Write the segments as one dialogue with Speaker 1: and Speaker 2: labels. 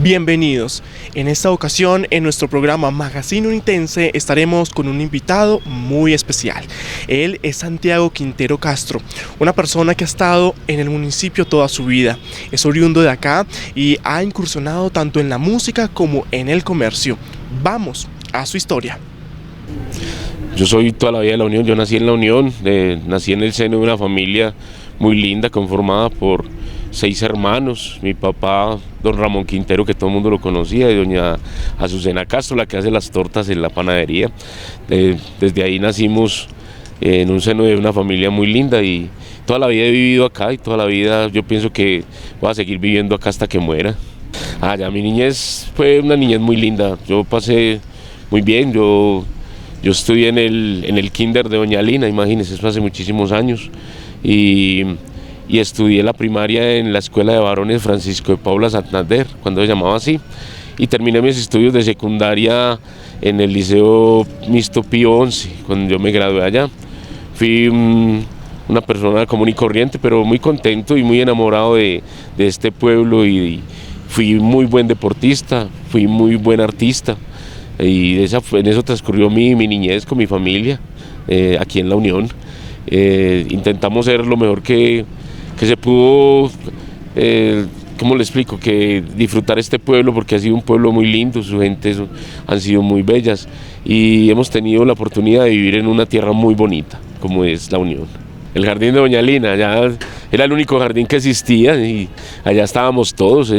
Speaker 1: Bienvenidos. En esta ocasión, en nuestro programa Magazine Unitense, estaremos con un invitado muy especial. Él es Santiago Quintero Castro, una persona que ha estado en el municipio toda su vida. Es oriundo de acá y ha incursionado tanto en la música como en el comercio. Vamos a su historia.
Speaker 2: Yo soy toda la vida de la Unión, yo nací en la Unión, nací en el seno de una familia muy linda, conformada por 6 hermanos. Mi papá, don Ramón Quintero, que todo el mundo lo conocía, y doña Azucena Castro, la que hace las tortas en la panadería. Desde ahí nacimos en un seno de una familia muy linda y toda la vida he vivido acá y toda la vida yo pienso que voy a seguir viviendo acá hasta que muera. Ya mi niñez fue una niñez muy linda, yo pasé muy bien, yo estudié en el kinder de Doña Lina, imagínense, eso hace muchísimos años, y estudié la primaria en la Escuela de Varones Francisco de Paula Santander, cuando se llamaba así, y terminé mis estudios de secundaria en el Liceo Mixto Pío XI, cuando yo me gradué allá. Fui una persona común y corriente, pero muy contento y muy enamorado de este pueblo, y fui muy buen deportista, fui muy buen artista, y en eso transcurrió mi niñez con mi familia, aquí en La Unión. Intentamos ser lo mejor que se pudo, ¿cómo le explico? Que disfrutar este pueblo, porque ha sido un pueblo muy lindo, sus gentes han sido muy bellas y hemos tenido la oportunidad de vivir en una tierra muy bonita, como es La Unión. El jardín de Doña Lina, allá era el único jardín que existía y allá estábamos todos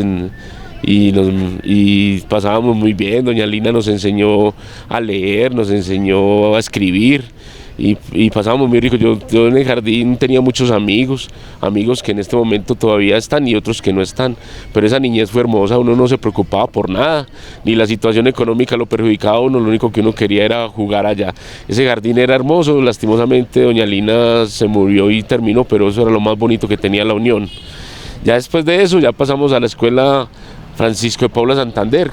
Speaker 2: y pasábamos muy bien. Doña Lina nos enseñó a leer, nos enseñó a escribir y pasábamos muy rico. Yo en el jardín tenía muchos amigos que en este momento todavía están y otros que no están, pero esa niñez fue hermosa, uno no se preocupaba por nada, ni la situación económica lo perjudicaba a uno, lo único que uno quería era jugar allá. Ese jardín era hermoso, lastimosamente Doña Lina se murió y terminó, pero eso era lo más bonito que tenía La Unión. Ya después de eso ya pasamos a la Escuela Francisco de Paula Santander,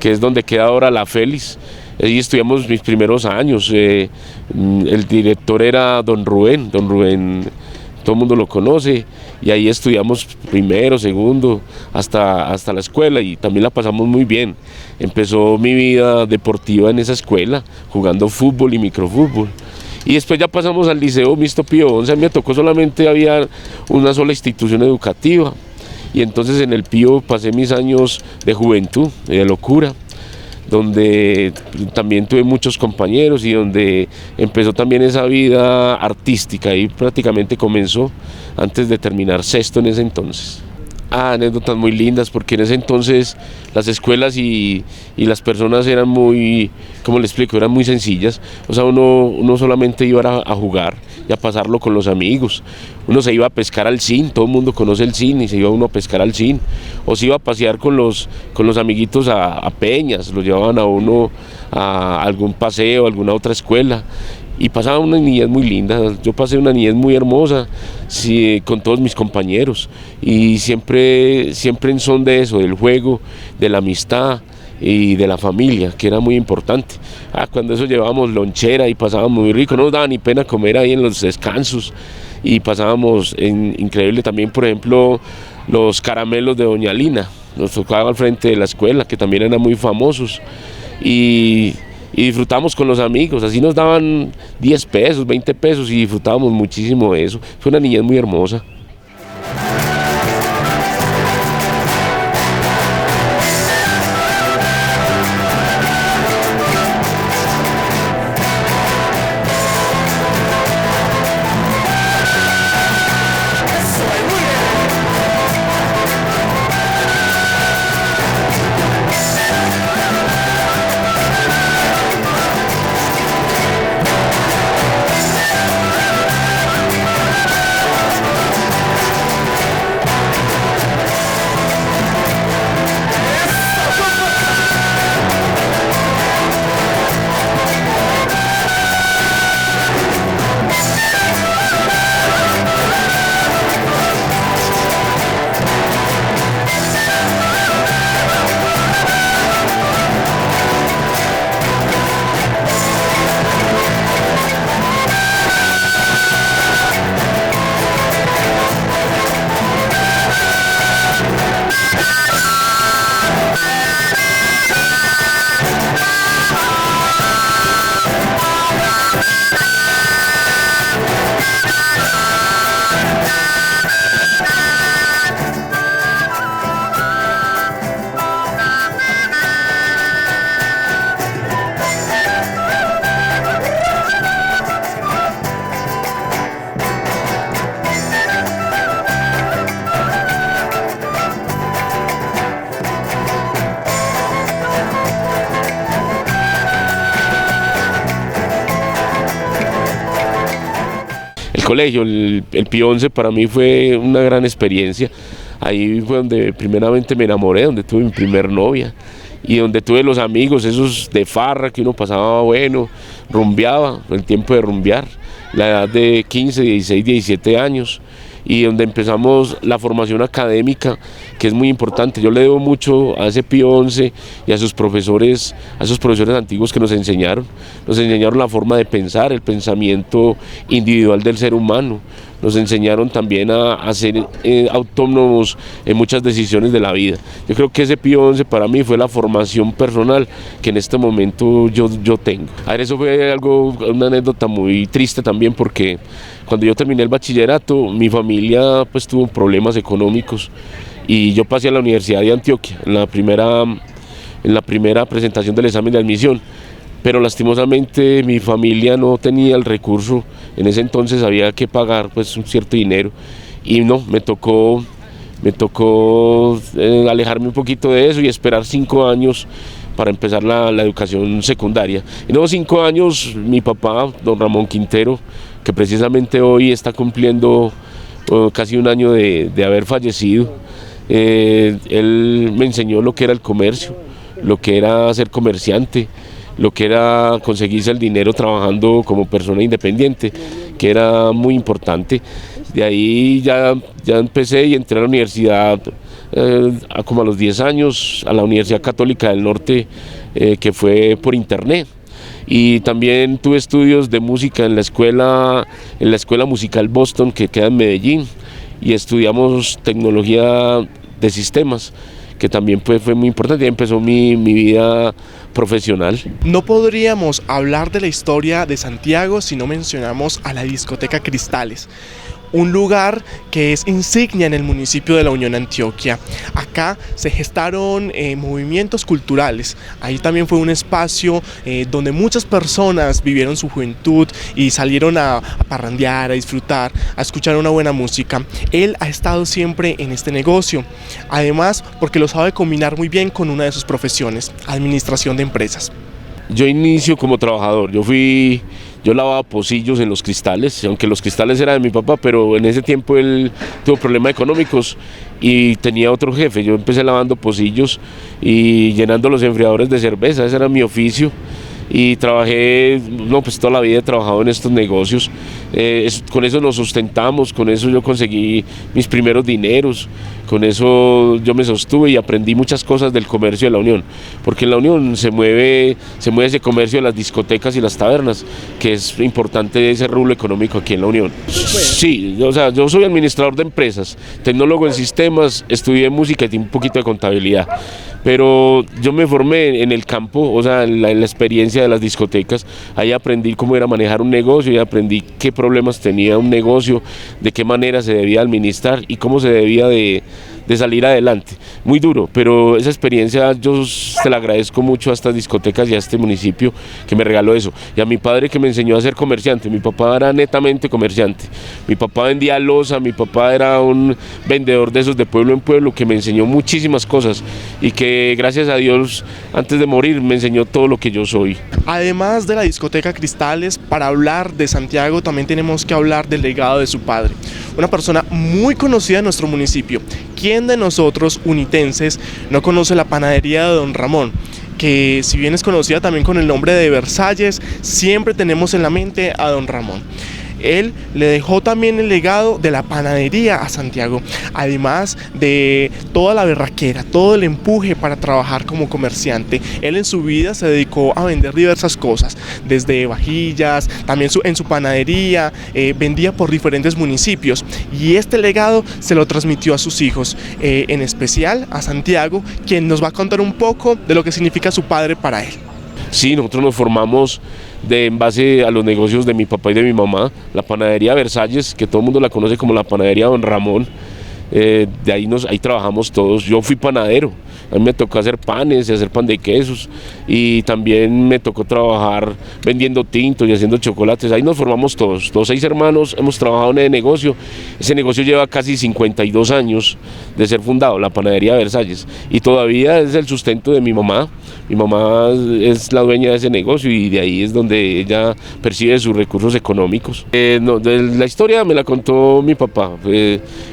Speaker 2: que es donde queda ahora La Félix. Allí estudiamos mis primeros años. El director era don Rubén, todo el mundo lo conoce, y ahí estudiamos primero, segundo, hasta la escuela, y también la pasamos muy bien. Empezó mi vida deportiva en esa escuela, jugando fútbol y microfútbol. Y después ya pasamos al Liceo Mixto Pío XI. A mí me tocó solamente, había una sola institución educativa, y entonces en el Pío pasé mis años de juventud, de locura, donde también tuve muchos compañeros y donde empezó también esa vida artística. Ahí prácticamente comenzó antes de terminar sexto en ese entonces. Anécdotas muy lindas, porque en ese entonces las escuelas y las personas eran muy, ¿cómo le explico? Eran muy sencillas. O sea, uno solamente iba a jugar y a pasarlo con los amigos. Uno se iba a pescar al Cin, todo el mundo conoce el Cin, y se iba uno a pescar al Cin. O se iba a pasear con los amiguitos a peñas, los llevaban a uno a algún paseo, a alguna otra escuela. Y pasaba una niñez muy linda. Yo pasé una niñez muy hermosa, sí, con todos mis compañeros, y siempre en son de eso, del juego, de la amistad y de la familia, que era muy importante. Cuando eso llevábamos lonchera y pasábamos muy rico, no nos daba ni pena comer ahí en los descansos, y pasábamos increíble. También, por ejemplo, los caramelos de Doña Lina, nos tocaba al frente de la escuela, que también eran muy famosos, y disfrutamos con los amigos. Así nos daban 10 pesos, 20 pesos, y disfrutábamos muchísimo de eso. Fue una niñez muy hermosa. colegio, el Pío XI para mí fue una gran experiencia. Ahí fue donde primeramente me enamoré, donde tuve mi primer novia y donde tuve los amigos, esos de farra que uno pasaba bueno, rumbeaba, el tiempo de rumbear, la edad de 15, 16, 17 años. Y donde empezamos la formación académica, que es muy importante. Yo le debo mucho a ese Pío XI y a sus profesores, a esos profesores antiguos que nos enseñaron la forma de pensar, el pensamiento individual del ser humano. Nos enseñaron también a ser autónomos en muchas decisiones de la vida. Yo creo que ese Pío XI para mí fue la formación personal que en este momento yo tengo. A ver, eso fue una anécdota muy triste también, porque cuando yo terminé el bachillerato, mi familia pues tuvo problemas económicos y yo pasé a la Universidad de Antioquia en la primera presentación del examen de admisión. Pero lastimosamente mi familia no tenía el recurso, en ese entonces había que pagar pues un cierto dinero y no, me tocó alejarme un poquito de eso y esperar 5 años para empezar la educación secundaria. En esos 5 años mi papá, don Ramón Quintero, que precisamente hoy está cumpliendo casi un año de haber fallecido, él me enseñó lo que era el comercio, lo que era ser comerciante, lo que era conseguirse el dinero trabajando como persona independiente, que era muy importante. De ahí ya empecé y entré a la universidad como a los 10 años, a la Universidad Católica del Norte, que fue por internet. Y también tuve estudios de música en la escuela musical Boston, que queda en Medellín, y estudiamos tecnología de sistemas, que también fue muy importante. Y empezó mi vida profesional.
Speaker 1: No podríamos hablar de la historia de Santiago si no mencionamos a la discoteca Cristales, un lugar que es insignia en el municipio de La Unión, Antioquia. Acá se gestaron movimientos culturales. Ahí también fue un espacio donde muchas personas vivieron su juventud y salieron a parrandear, a disfrutar, a escuchar una buena música. Él ha estado siempre en este negocio, además porque lo sabe combinar muy bien con una de sus profesiones, administración de empresas.
Speaker 2: Yo inicio como trabajador, yo lavaba pocillos en los Cristales, aunque los Cristales eran de mi papá, pero en ese tiempo él tuvo problemas económicos y tenía otro jefe. Yo empecé lavando pocillos y llenando los enfriadores de cerveza, ese era mi oficio. Y trabajé, pues toda la vida he trabajado en estos negocios, con eso nos sustentamos, con eso yo conseguí mis primeros dineros, con eso yo me sostuve y aprendí muchas cosas del comercio de La Unión, porque en La Unión se mueve ese comercio de las discotecas y las tabernas, que es importante ese rubro económico aquí en La Unión. Sí, yo soy administrador de empresas, tecnólogo en sistemas, estudié música y un poquito de contabilidad. Pero yo me formé en el campo, en la experiencia de las discotecas. Ahí aprendí cómo era manejar un negocio y aprendí qué problemas tenía un negocio, de qué manera se debía administrar y cómo se debía de salir adelante. Muy duro, pero esa experiencia yo se la agradezco mucho a estas discotecas y a este municipio que me regaló eso. Y a mi padre, que me enseñó a ser comerciante. Mi papá era netamente comerciante. Mi papá vendía loza, mi papá era un vendedor de esos de pueblo en pueblo, que me enseñó muchísimas cosas y que gracias a Dios antes de morir me enseñó todo lo que yo soy.
Speaker 1: Además de la discoteca Cristales, para hablar de Santiago también tenemos que hablar del legado de su padre, una persona muy conocida en nuestro municipio. ¿Quién de nosotros unitenses no conoce la panadería de Don Ramón? Que si bien es conocida también con el nombre de Versalles, siempre tenemos en la mente a Don Ramón. Él le dejó también el legado de la panadería a Santiago, además de toda la berraquera, todo el empuje para trabajar como comerciante. Él en su vida se dedicó a vender diversas cosas, desde vajillas, también en su panadería, vendía por diferentes municipios, y este legado se lo transmitió a sus hijos, en especial a Santiago, quien nos va a contar un poco de lo que significa su padre para él.
Speaker 2: Sí, nosotros nos formamos en base a los negocios de mi papá y de mi mamá. La panadería Versalles, que todo el mundo la conoce como la panadería Don Ramón, de ahí trabajamos todos. Yo fui panadero, a mí me tocó hacer panes y hacer pan de quesos, y también me tocó trabajar vendiendo tintos y haciendo chocolates. Ahí nos formamos todos, los 6 hermanos hemos trabajado en el negocio. Ese negocio lleva casi 52 años de ser fundado, la panadería Versalles, y todavía es el sustento de mi mamá. Mi mamá es la dueña de ese negocio y de ahí es donde ella percibe sus recursos económicos. No, de la historia me la contó mi papá.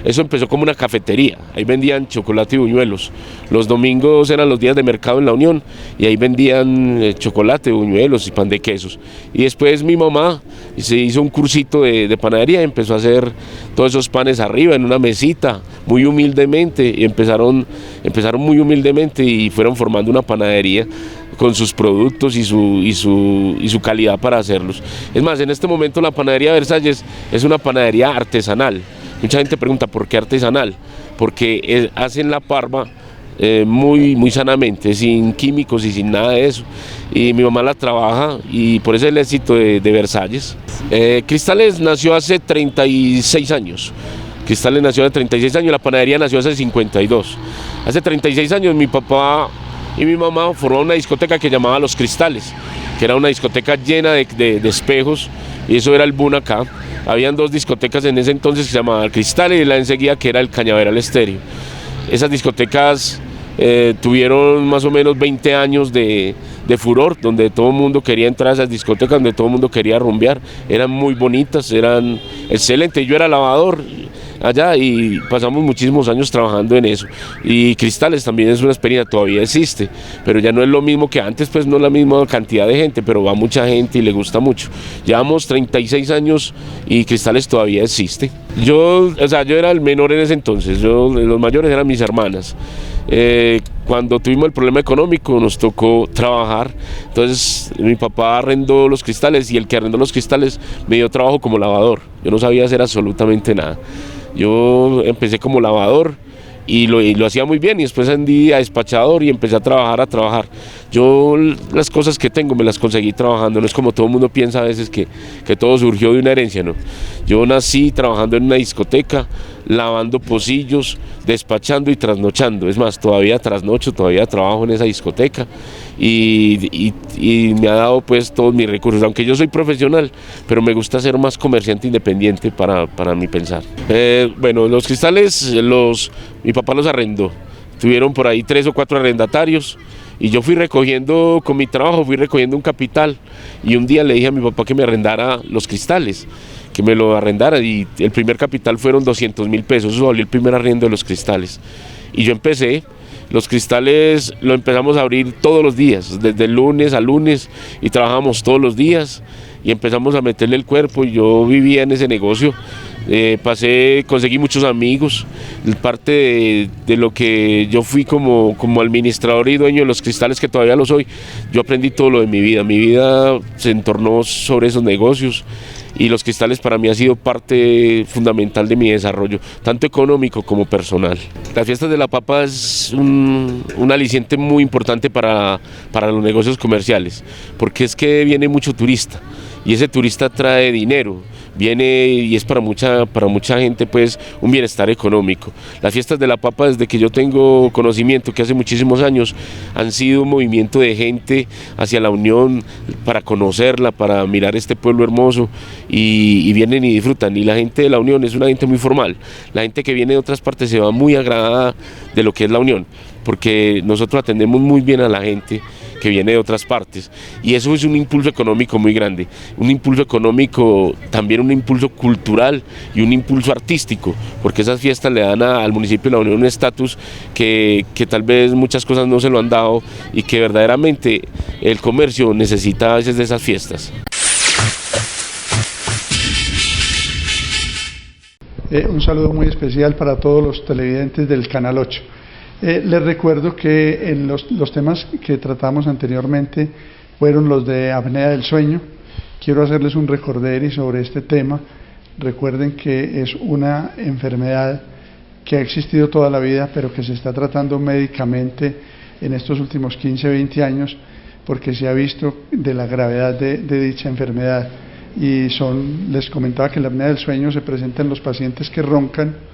Speaker 2: Eso empezó como una cafetería. Ahí vendían chocolate y buñuelos. Los domingos eran los días de mercado en La Unión y ahí vendían chocolate, buñuelos y pan de quesos. Y después mi mamá se hizo un cursito de panadería y empezó a hacer todos esos panes arriba en una mesita, muy humildemente, y empezaron muy humildemente y fueron formando una panadería con sus productos y su calidad para hacerlos. Es más, en este momento la panadería Versalles es una panadería artesanal. Mucha gente pregunta ¿por qué artesanal? Porque hacen la parva muy sanamente, sin químicos y sin nada de eso. Y mi mamá la trabaja y por eso es el éxito de Versalles. Cristales nació hace 36 años. Cristales nació hace 36 años, la panadería nació hace 52. Hace 36 años mi papá y mi mamá formaron una discoteca que llamaba Los Cristales, que era una discoteca llena de espejos, y eso era el boom acá. Habían dos discotecas en ese entonces que se llamaban Cristales y la enseguida que era el Cañaveral Estéreo. Esas discotecas tuvieron más o menos 20 años de furor, donde todo el mundo quería entrar a esas discotecas, donde todo el mundo quería rumbear. Eran muy bonitas, eran excelentes. Yo era lavador allá y pasamos muchísimos años trabajando en eso. Y Cristales también es una experiencia, todavía existe, pero ya no es lo mismo que antes, pues no es la misma cantidad de gente, pero va mucha gente y le gusta mucho. Llevamos 36 años y Cristales todavía existe. Yo era el menor en ese entonces, los mayores eran mis hermanas. Cuando tuvimos el problema económico nos tocó trabajar, entonces mi papá arrendó los cristales y el que arrendó los cristales me dio trabajo como lavador. Yo no sabía hacer absolutamente nada. Yo empecé como lavador y lo hacía muy bien, y después ascendí a despachador y empecé a trabajar. Yo las cosas que tengo me las conseguí trabajando, no es como todo el mundo piensa a veces que todo surgió de una herencia, no. Yo nací trabajando en una discoteca, lavando pocillos, despachando y trasnochando. Es más, todavía trasnocho, todavía trabajo en esa discoteca y me ha dado pues todos mis recursos, aunque yo soy profesional, pero me gusta ser más comerciante independiente para mi pensar. Bueno, los cristales mi papá los arrendó, tuvieron por ahí 3 o 4 arrendatarios y yo fui recogiendo con mi trabajo, fui recogiendo un capital, y un día le dije a mi papá que me arrendara los cristales, que me lo arrendara, y el primer capital fueron 200.000 pesos, eso valió el primer arriendo de los cristales. Y yo empecé, los cristales lo empezamos a abrir todos los días, desde lunes a lunes, y trabajamos todos los días, y empezamos a meterle el cuerpo, y yo vivía en ese negocio. Conseguí muchos amigos, parte de lo que yo fui como administrador y dueño de los cristales, que todavía lo soy. Yo aprendí todo lo de mi vida se entornó sobre esos negocios, y los cristales para mí ha sido parte fundamental de mi desarrollo, tanto económico como personal. Las fiestas de la papa es un aliciente muy importante para los negocios comerciales, porque es que viene mucho turista, y ese turista trae dinero, viene y es para mucha gente pues un bienestar económico. Las fiestas de la papa, desde que yo tengo conocimiento, que hace muchísimos años, han sido un movimiento de gente hacia La Unión para conocerla, para mirar este pueblo hermoso, y vienen y disfrutan. Y la gente de La Unión es una gente muy formal, la gente que viene de otras partes se va muy agradada de lo que es La Unión, porque nosotros atendemos muy bien a la gente que viene de otras partes, y eso es un impulso económico muy grande, un impulso económico, también un impulso cultural y un impulso artístico, porque esas fiestas le dan al municipio de La Unión un estatus que tal vez muchas cosas no se lo han dado, y que verdaderamente el comercio necesita a veces de esas fiestas.
Speaker 3: Un saludo muy especial para todos los televidentes del Canal 8. Les recuerdo que en los temas que tratamos anteriormente fueron los de apnea del sueño. Quiero hacerles un recorderis sobre este tema. Recuerden que es una enfermedad que ha existido toda la vida, pero que se está tratando médicamente en estos últimos 15-20 años, porque se ha visto de la gravedad de dicha enfermedad. Y les comentaba que la apnea del sueño se presenta en los pacientes que roncan.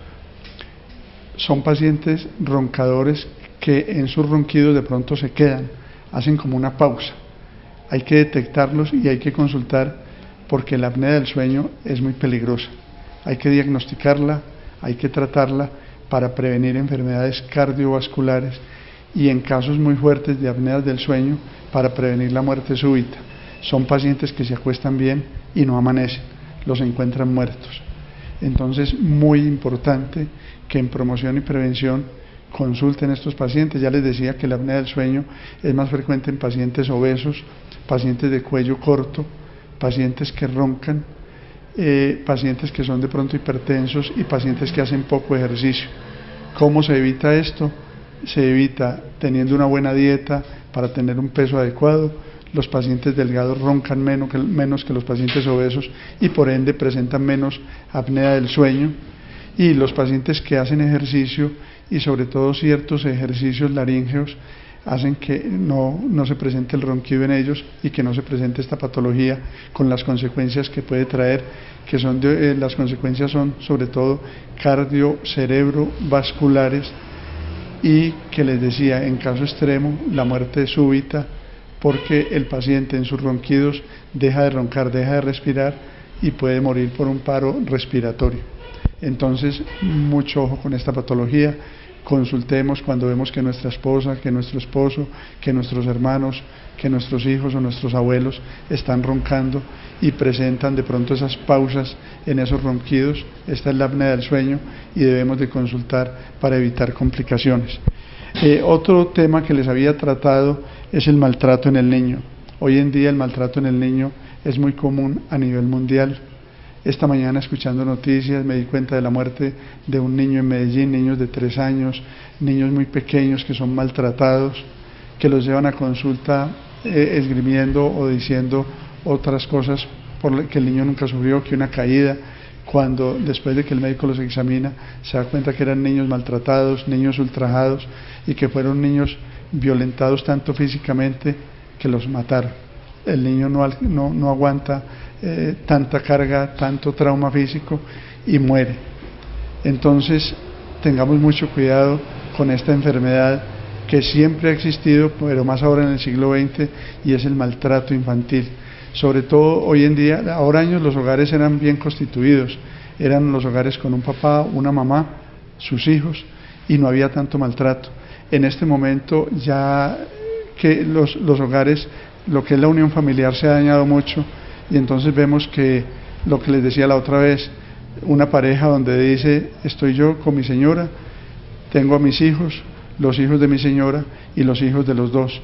Speaker 3: Son pacientes roncadores que en sus ronquidos de pronto se quedan, hacen como una pausa. Hay que detectarlos y hay que consultar, porque la apnea del sueño es muy peligrosa. Hay que diagnosticarla, hay que tratarla para prevenir enfermedades cardiovasculares y en casos muy fuertes de apneas del sueño para prevenir la muerte súbita. Son pacientes que se acuestan bien y no amanecen, los encuentran muertos. Entonces, muy importante que en promoción y prevención consulten a estos pacientes. Ya les decía que la apnea del sueño es más frecuente en pacientes obesos, pacientes de cuello corto, pacientes que roncan, pacientes que son de pronto hipertensos y pacientes que hacen poco ejercicio. ¿Cómo se evita esto? Se evita teniendo una buena dieta para tener un peso adecuado. Los pacientes delgados roncan menos que los pacientes obesos y por ende presentan menos apnea del sueño. Y los pacientes que hacen ejercicio y sobre todo ciertos ejercicios laríngeos hacen que no se presente el ronquido en ellos y que no se presente esta patología con las consecuencias que puede traer, que son las consecuencias son sobre todo cardio-cerebrovasculares y que les decía, en caso extremo, la muerte súbita, porque el paciente en sus ronquidos deja de roncar, deja de respirar y puede morir por un paro respiratorio. Entonces, mucho ojo con esta patología. Consultemos cuando vemos que nuestra esposa, que nuestro esposo, que nuestros hermanos, que nuestros hijos o nuestros abuelos están roncando y presentan de pronto esas pausas en esos ronquidos. Esta es la apnea del sueño y debemos de consultar para evitar complicaciones. Otro tema que les había tratado es el maltrato en el niño. Hoy en día el maltrato en el niño es muy común a nivel mundial. Esta mañana, escuchando noticias, me di cuenta de la muerte de un niño en Medellín, niños de 3 años, niños muy pequeños que son maltratados, que los llevan a consulta esgrimiendo o diciendo otras cosas por que el niño nunca sufrió, que una caída, cuando después de que el médico los examina se da cuenta que eran niños maltratados, niños ultrajados y que fueron niños violentados tanto físicamente que los mataron. El niño no aguanta tanta carga, tanto trauma físico y muere. Entonces tengamos mucho cuidado con esta enfermedad que siempre ha existido, pero más ahora en el siglo XX, y es el maltrato infantil. Sobre todo hoy en día, ahora años los hogares eran bien constituidos, eran los hogares con un papá, una mamá, sus hijos, y no había tanto maltrato. En este momento ya que los hogares, lo que es la unión familiar se ha dañado mucho, y entonces vemos que lo que les decía la otra vez, una pareja donde dice, estoy yo con mi señora, tengo a mis hijos, los hijos de mi señora y los hijos de los dos.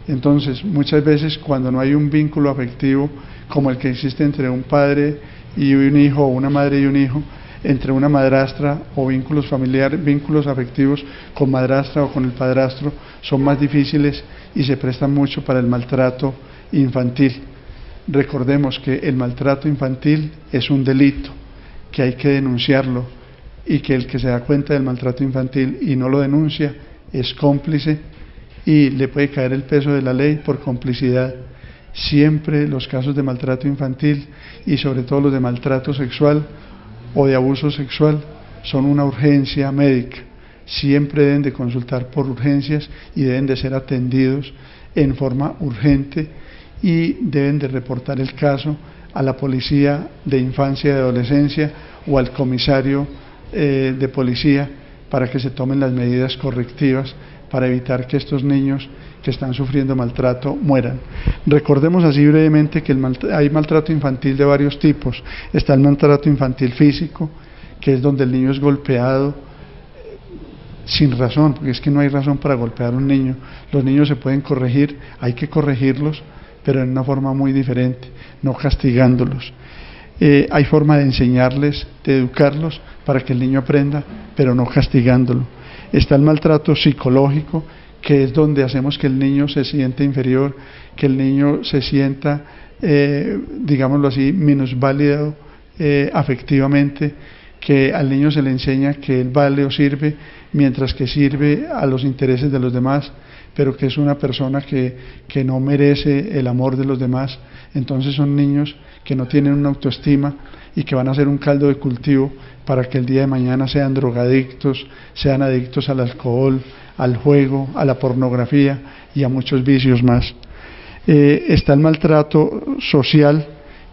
Speaker 3: Entonces, muchas veces cuando no hay un vínculo afectivo como el que existe entre un padre y un hijo, o una madre y un hijo, entre una madrastra o vínculos familiares, vínculos afectivos con madrastra o con el padrastro, son más difíciles y se prestan mucho para el maltrato infantil. Recordemos que el maltrato infantil es un delito, que hay que denunciarlo y que el que se da cuenta del maltrato infantil y no lo denuncia es cómplice y le puede caer el peso de la ley por complicidad. Siempre los casos de maltrato infantil y sobre todo los de maltrato sexual o de abuso sexual son una urgencia médica. Siempre deben de consultar por urgencias y deben de ser atendidos en forma urgente y deben de reportar el caso a la policía de infancia y de adolescencia o al comisario de policía para que se tomen las medidas correctivas para evitar que estos niños que están sufriendo maltrato mueran. Recordemos así brevemente que hay maltrato infantil de varios tipos. Está el maltrato infantil físico, que es donde el niño es golpeado sin razón, porque es que no hay razón para golpear a un niño. Los niños se pueden corregir, hay que corregirlos, pero en una forma muy diferente, no castigándolos. Hay forma de enseñarles, de educarlos para que el niño aprenda, pero no castigándolo. Está el maltrato psicológico, que es donde hacemos que el niño se sienta inferior, que el niño se sienta, digámoslo así, minusválido afectivamente, que al niño se le enseña que él vale o sirve, mientras que sirve a los intereses de los demás, pero que es una persona que no merece el amor de los demás. Entonces son niños que no tienen una autoestima y que van a ser un caldo de cultivo para que el día de mañana sean drogadictos, sean adictos al alcohol, al juego, a la pornografía y a muchos vicios más. Está el maltrato social,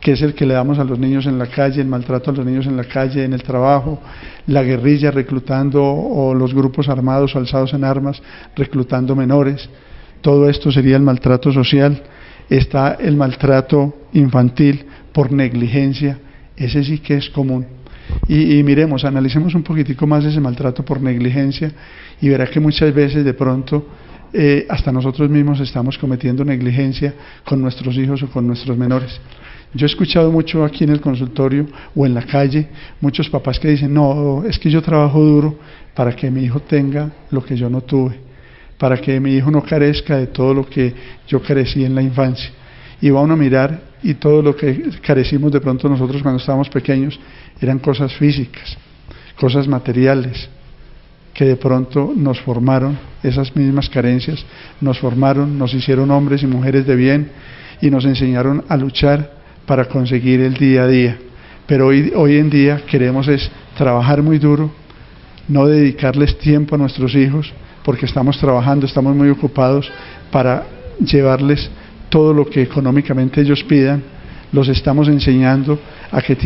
Speaker 3: que es el que le damos a los niños en la calle, el maltrato a los niños en la calle, en el trabajo, la guerrilla reclutando o los grupos armados o alzados en armas reclutando menores. Todo esto sería el maltrato social. Está el maltrato infantil por negligencia, ese sí que es común. Y miremos, analicemos un poquitico más ese maltrato por negligencia y verá que muchas veces de pronto hasta nosotros mismos estamos cometiendo negligencia con nuestros hijos o con nuestros menores. Yo he escuchado mucho aquí en el consultorio o en la calle, muchos papás que dicen, no, es que yo trabajo duro para que mi hijo tenga lo que yo no tuve, para que mi hijo no carezca de todo lo que yo carecí en la infancia. Y va uno a mirar y todo lo que carecimos de pronto nosotros cuando estábamos pequeños eran cosas físicas, cosas materiales, que de pronto nos formaron, esas mismas carencias nos formaron, nos hicieron hombres y mujeres de bien y nos enseñaron a luchar para conseguir el día a día. Pero hoy en día queremos es trabajar muy duro, no dedicarles tiempo a nuestros hijos, porque estamos trabajando, estamos muy ocupados para llevarles todo lo que económicamente ellos pidan. Los estamos enseñando a que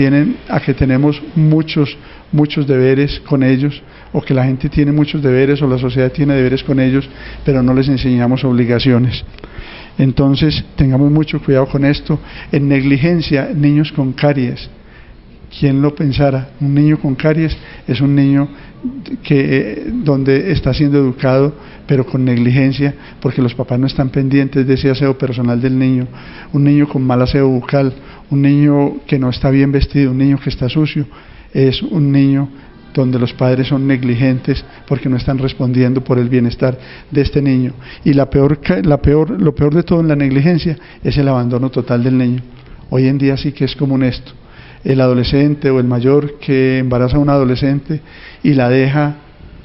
Speaker 3: tenemos muchos deberes con ellos, o que la gente tiene muchos deberes, o la sociedad tiene deberes con ellos, pero no les enseñamos obligaciones. Entonces, tengamos mucho cuidado con esto. En negligencia, niños con caries. ¿Quién lo pensara? Un niño con caries es un niño donde está siendo educado, pero con negligencia, porque los papás no están pendientes de ese aseo personal del niño. Un niño con mal aseo bucal, un niño que no está bien vestido, un niño que está sucio, es un niño donde los padres son negligentes porque no están respondiendo por el bienestar de este niño. Y lo peor de todo en la negligencia es el abandono total del niño. Hoy en día sí que es común esto. El adolescente o el mayor que embaraza a un adolescente y la deja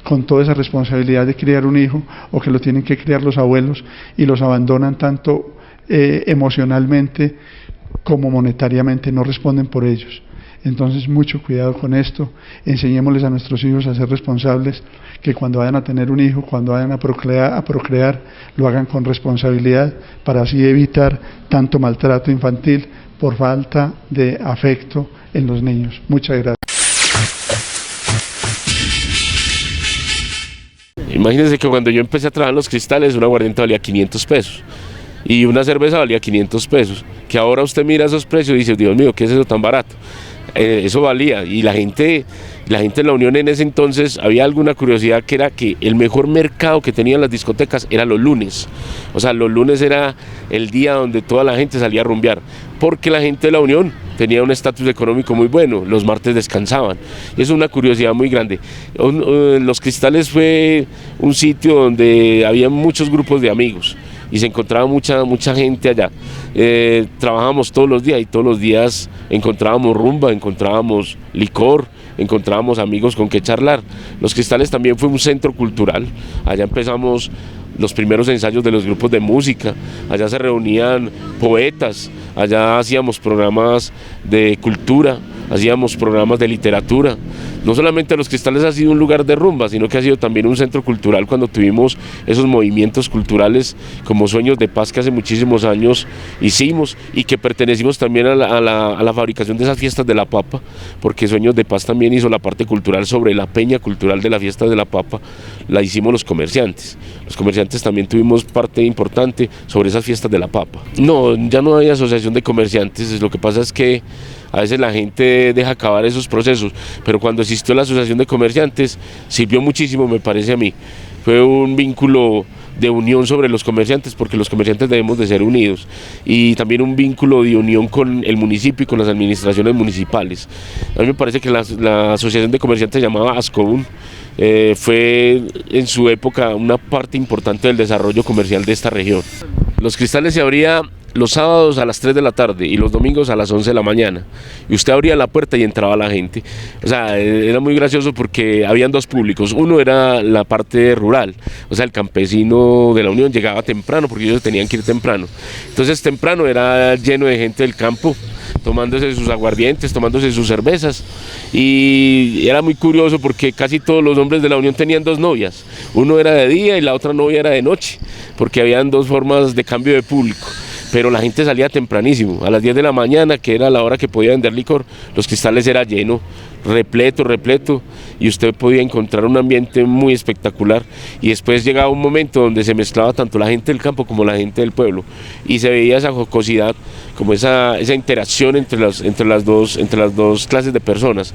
Speaker 3: con toda esa responsabilidad de criar un hijo, o que lo tienen que criar los abuelos y los abandonan tanto emocionalmente como monetariamente, no responden por ellos. Entonces, mucho cuidado con esto. Enseñémosles a nuestros hijos a ser responsables, que cuando vayan a tener un hijo, cuando vayan a procrear, lo hagan con responsabilidad, para así evitar tanto maltrato infantil por falta de afecto en los niños. Muchas gracias.
Speaker 2: Imagínense que cuando yo empecé a trabajar en Los Cristales, una aguardiente valía 500 pesos y una cerveza valía 500 pesos, que ahora usted mira esos precios y dice, Dios mío, ¿qué es eso tan barato? Eso valía, y la gente en la Unión en ese entonces había alguna curiosidad, que era que el mejor mercado que tenían las discotecas era los lunes. O sea, los lunes era el día donde toda la gente salía a rumbear, porque la gente de la Unión tenía un estatus económico muy bueno, los martes descansaban, y eso es una curiosidad muy grande. Los Cristales fue un sitio donde había muchos grupos de amigos y se encontraba mucha gente allá. Trabajábamos todos los días y todos los días encontrábamos rumba, encontrábamos licor, encontrábamos amigos con que charlar. Los Cristales también fue un centro cultural, allá empezamos los primeros ensayos de los grupos de música, allá se reunían poetas, allá hacíamos programas de cultura, hacíamos programas de literatura. No solamente Los Cristales ha sido un lugar de rumba, sino que ha sido también un centro cultural cuando tuvimos esos movimientos culturales como Sueños de Paz, que hace muchísimos años hicimos, y que pertenecimos también a la fabricación de esas fiestas de la papa, porque Sueños de Paz también hizo la parte cultural sobre la peña cultural de la fiesta de la papa, la hicimos los comerciantes. Los comerciantes también tuvimos parte importante sobre esas fiestas de la papa. No, ya no hay asociación de comerciantes, lo que pasa es que a veces la gente deja acabar esos procesos, pero cuando existió la asociación de comerciantes sirvió muchísimo, me parece a mí. Fue un vínculo de unión sobre los comerciantes, porque los comerciantes debemos de ser unidos, y también un vínculo de unión con el municipio y con las administraciones municipales. A mí me parece que la asociación de comerciantes llamada ASCOUN fue en su época una parte importante del desarrollo comercial de esta región. Los Cristales se abría los sábados a las 3 de la tarde y los domingos a las 11 de la mañana, y usted abría la puerta y entraba la gente. O sea, era muy gracioso porque habían dos públicos. Uno era la parte rural, o sea, el campesino de la Unión llegaba temprano porque ellos tenían que ir temprano. Entonces temprano era lleno de gente del campo, tomándose sus aguardientes, tomándose sus cervezas, y era muy curioso porque casi todos los hombres de la Unión tenían dos novias. Uno era de día y la otra novia era de noche, porque habían dos formas de cambio de público. pero la gente salía tempranísimo, a las 10 de la mañana, que era la hora que podía vender licor, los Cristales era lleno, repleto, y usted podía encontrar un ambiente muy espectacular. Y después llegaba un momento donde se mezclaba tanto la gente del campo como la gente del pueblo, y se veía esa jocosidad, como esa interacción entre las dos clases de personas.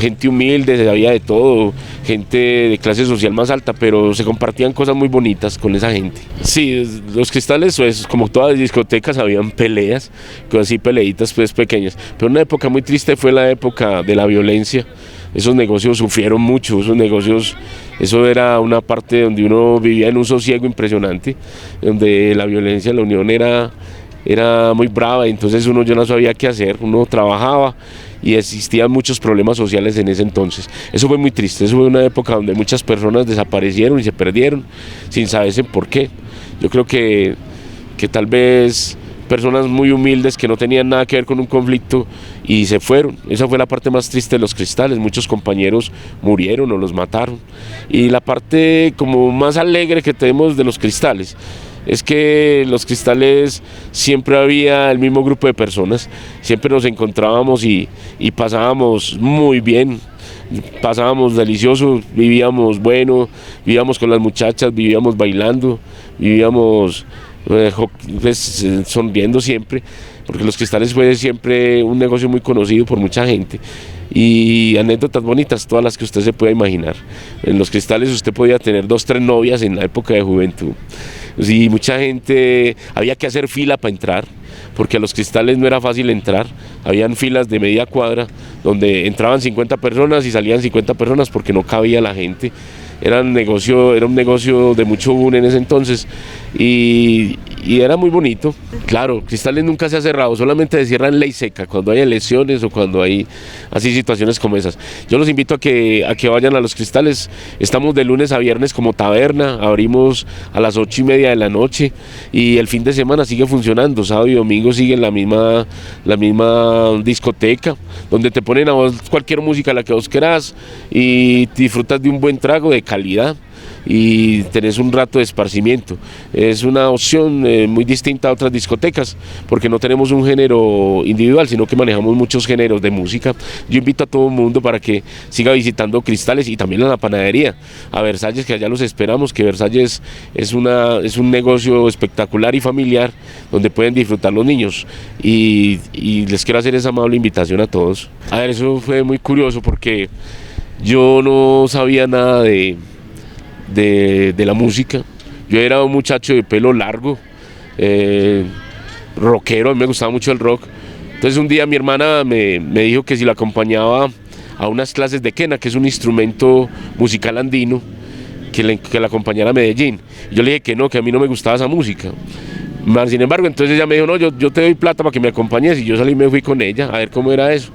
Speaker 2: Gente humilde, se sabía de todo, gente de clase social más alta, pero se compartían cosas muy bonitas con esa gente. Sí, los Cristales, pues, como todas las discotecas, habían peleas, así peleitas pues pequeñas, pero una época muy triste fue la época de la violencia. Esos negocios sufrieron mucho, eso era una parte donde uno vivía en un sosiego impresionante, donde la violencia en la Unión era muy brava, y entonces yo no sabía qué hacer, uno trabajaba y existían muchos problemas sociales en ese entonces. Eso fue muy triste, eso fue una época donde muchas personas desaparecieron y se perdieron sin saberse por qué. Yo creo que tal vez personas muy humildes que no tenían nada que ver con un conflicto y se fueron. Esa fue la parte más triste de los Cristales, muchos compañeros murieron o los mataron. Y la parte como más alegre que tenemos de los Cristales es que los Cristales siempre había el mismo grupo de personas, siempre nos encontrábamos y pasábamos muy bien, pasábamos delicioso, vivíamos bueno, vivíamos con las muchachas, vivíamos bailando, vivíamos sonriendo siempre, porque los Cristales fue siempre un negocio muy conocido por mucha gente, y anécdotas bonitas, todas las que usted se pueda imaginar. En los Cristales usted podía tener 2, 3 novias en la época de juventud, y mucha gente, había que hacer fila para entrar, porque a los Cristales no era fácil entrar, habían filas de media cuadra, donde entraban 50 personas y salían 50 personas porque no cabía la gente. Era un negocio de mucho boom en ese entonces, y era muy bonito. Claro, Cristales nunca se ha cerrado, solamente se cierra en ley seca, cuando hay elecciones o cuando hay así situaciones como esas. Yo los invito a que vayan a los Cristales. Estamos de lunes a viernes como taberna, abrimos a las 8:30 de la noche, y el fin de semana sigue funcionando, sábado y domingo sigue en la misma discoteca, donde te ponen a vos cualquier música, la que vos querás, y disfrutas de un buen trago de calidad y tenés un rato de esparcimiento. Es una opción muy distinta a otras discotecas, porque no tenemos un género individual, sino que manejamos muchos géneros de música. Yo invito a todo el mundo para que siga visitando Cristales, y también a la panadería, a Versalles, que allá los esperamos, que Versalles es un negocio espectacular y familiar, donde pueden disfrutar los niños, y les quiero hacer esa amable invitación a todos. A ver, eso fue muy curioso, porque yo no sabía nada de la música. Yo era un muchacho de pelo largo, rockero, a mí me gustaba mucho el rock. Entonces un día mi hermana me dijo que si la acompañaba a unas clases de quena, que es un instrumento musical andino, que la acompañara a Medellín. Y yo le dije que no, que a mí no me gustaba esa música. Sin embargo, entonces ella me dijo, no, yo te doy plata para que me acompañes, y yo salí y me fui con ella a ver cómo era eso.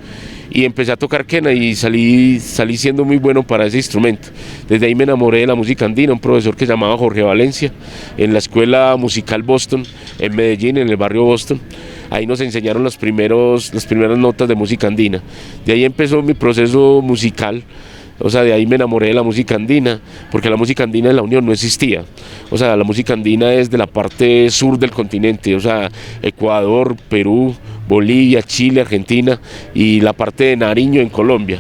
Speaker 2: Y empecé a tocar quena y salí siendo muy bueno para ese instrumento. Desde ahí me enamoré de la música andina, un profesor que se llamaba Jorge Valencia, en la Escuela Musical Boston, en Medellín, en el barrio Boston. Ahí nos enseñaron las primeras notas de música andina. De ahí empezó mi proceso musical. O sea, de ahí me enamoré de la música andina, porque la música andina en la Unión no existía. O sea, la música andina es de la parte sur del continente, o sea, Ecuador, Perú, Bolivia, Chile, Argentina, y la parte de Nariño en Colombia.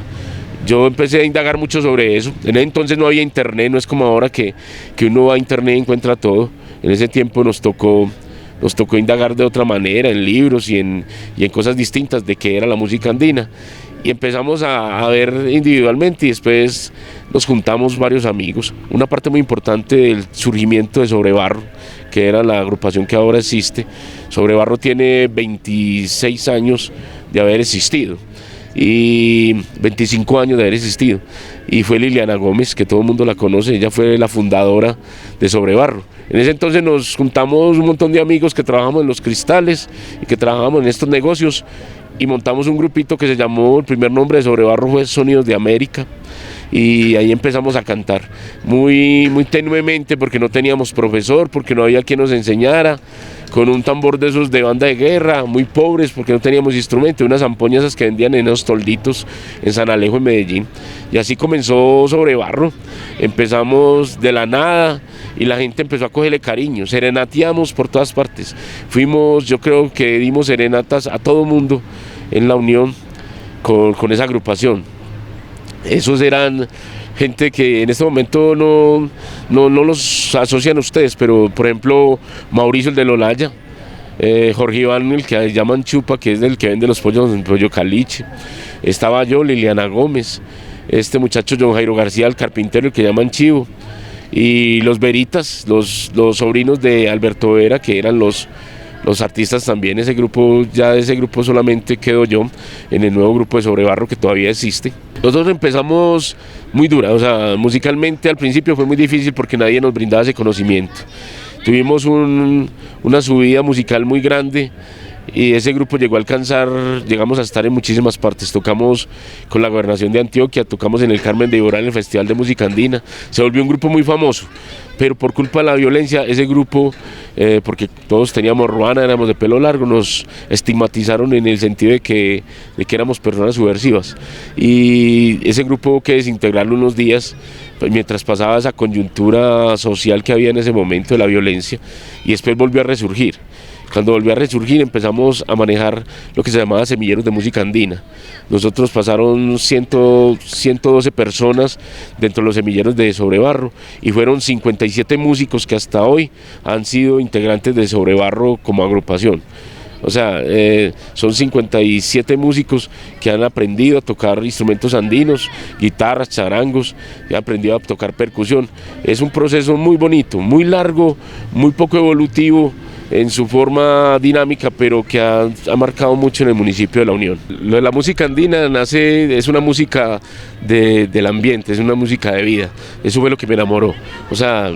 Speaker 2: Yo empecé a indagar mucho sobre eso. En ese entonces no había internet, no es como ahora que uno va a internet y encuentra todo. En ese tiempo nos tocó indagar de otra manera, en libros y en cosas distintas de qué era la música andina. Y empezamos a ver individualmente, y después nos juntamos varios amigos. Una parte muy importante del surgimiento de Sobrebarro, que era la agrupación que ahora existe. Sobrebarro tiene 26 años de haber existido, y 25 años de haber existido, y fue Liliana Gómez, que todo el mundo la conoce. Ella fue la fundadora de Sobrebarro. En ese entonces nos juntamos un montón de amigos que trabajamos en los Cristales y que trabajamos en estos negocios, y montamos un grupito que se llamó, el primer nombre de Sobrebarro fue Sonidos de América, y ahí empezamos a cantar muy, muy tenuemente, porque no teníamos profesor, porque no había quien nos enseñara, con un tambor de esos de banda de guerra, muy pobres porque no teníamos instrumento, unas zampoñas esas que vendían en esos tolditos en San Alejo, en Medellín. Y así comenzó Sobre Barro. Empezamos de la nada y la gente empezó a cogerle cariño, serenateamos por todas partes. Yo creo que dimos serenatas a todo mundo en la Unión con esa agrupación. Esos eran gente que en este momento no los asocian a ustedes, pero por ejemplo Mauricio el de Lolaya, Jorge Iván el que llaman Chupa, que es el que vende los pollos en Pollo Caliche, estaba yo, Liliana Gómez, este muchacho John Jairo García, el carpintero, el que llaman Chivo, y los Veritas, los sobrinos de Alberto Vera, que eran los artistas también. Ese grupo, ya de ese grupo solamente quedo yo en el nuevo grupo de Sobre Barro, que todavía existe. Nosotros empezamos muy dura, o sea, musicalmente al principio fue muy difícil porque nadie nos brindaba ese conocimiento. Tuvimos una subida musical muy grande y ese grupo llegamos a estar en muchísimas partes. Tocamos con la Gobernación de Antioquia, tocamos en el Carmen de Iborá en el Festival de Música Andina. Se volvió un grupo muy famoso, pero por culpa de la violencia ese grupo, porque todos teníamos ruana, éramos de pelo largo, nos estigmatizaron en el sentido de que éramos personas subversivas, y ese grupo hubo que desintegrarlo unos días mientras pasaba esa coyuntura social que había en ese momento de la violencia, y después volvió a resurgir. Cuando volvió a resurgir empezamos a manejar lo que se llamaba Semilleros de Música Andina. Nosotros pasaron 112 personas dentro de los semilleros de Sobre Barro y fueron 57 músicos que hasta hoy han sido integrantes de Sobre Barro como agrupación. O sea, son 57 músicos que han aprendido a tocar instrumentos andinos, guitarras, charangos, y han aprendido a tocar percusión. Es un proceso muy bonito, muy largo, muy poco evolutivo en su forma dinámica, pero que ha marcado mucho en el municipio de La Unión. Lo de la música andina es una música del ambiente, es una música de vida. Eso fue lo que me enamoró. O sea,